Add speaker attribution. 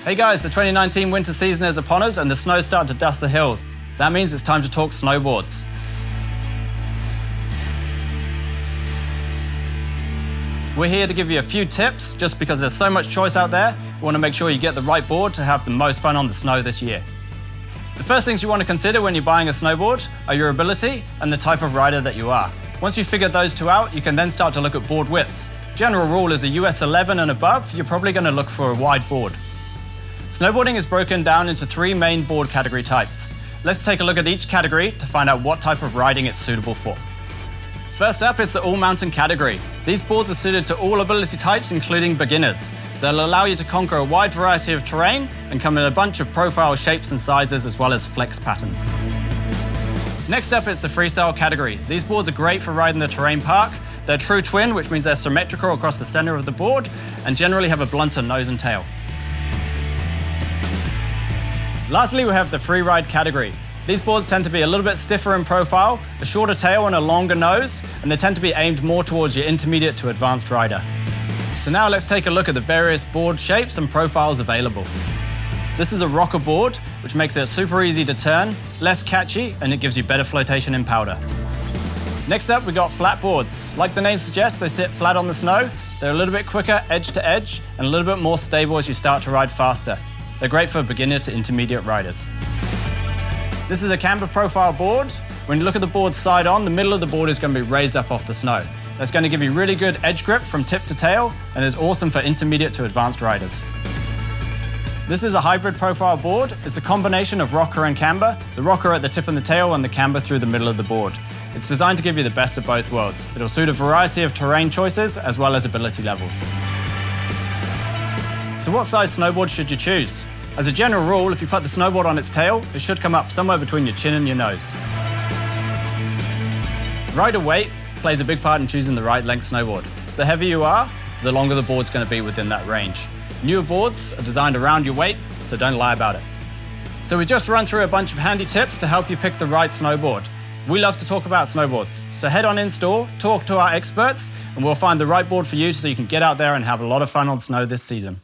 Speaker 1: Hey guys, the 2019 winter season is upon us and the snow's starting to dust the hills. That means it's time to talk snowboards. We're here to give you a few tips, just because there's so much choice out there. We want to make sure you get the right board to have the most fun on the snow this year. The first things you want to consider when you're buying a snowboard are your ability and the type of rider that you are. Once you've figured those two out, you can then start to look at board widths. General rule is a US 11 and above, you're probably going to look for a wide board. Snowboarding is broken down into three main board category types. Let's take a look at each category to find out what type of riding it's suitable for. First up is the all-mountain category. These boards are suited to all ability types, including beginners. They'll allow you to conquer a wide variety of terrain and come in a bunch of profile shapes and sizes, as well as flex patterns. Next up is the freestyle category. These boards are great for riding the terrain park. They're true twin, which means they're symmetrical across the center of the board and generally have a blunter nose and tail. Lastly, we have the Freeride category. These boards tend to be a little bit stiffer in profile, a shorter tail and a longer nose, and they tend to be aimed more towards your intermediate to advanced rider. So now let's take a look at the various board shapes and profiles available. This is a rocker board, which makes it super easy to turn, less catchy, and it gives you better flotation in powder. Next up, we got flat boards. Like the name suggests, they sit flat on the snow. They're a little bit quicker edge to edge and a little bit more stable as you start to ride faster. They're great for beginner to intermediate riders. This is a Camber Profile board. When you look at the board side on, the middle of the board is going to be raised up off the snow. That's going to give you really good edge grip from tip to tail and is awesome for intermediate to advanced riders. This is a hybrid profile board. It's a combination of rocker and camber, the rocker at the tip and the tail and the camber through the middle of the board. It's designed to give you the best of both worlds. It'll suit a variety of terrain choices as well as ability levels. So what size snowboard should you choose? As a general rule, if you put the snowboard on its tail, it should come up somewhere between your chin and your nose. Rider weight plays a big part in choosing the right length snowboard. The heavier you are, the longer the board's going to be within that range. Newer boards are designed around your weight, so don't lie about it. So we just run through a bunch of handy tips to help you pick the right snowboard. We love to talk about snowboards, so head on in store, talk to our experts, and we'll find the right board for you so you can get out there and have a lot of fun on snow this season.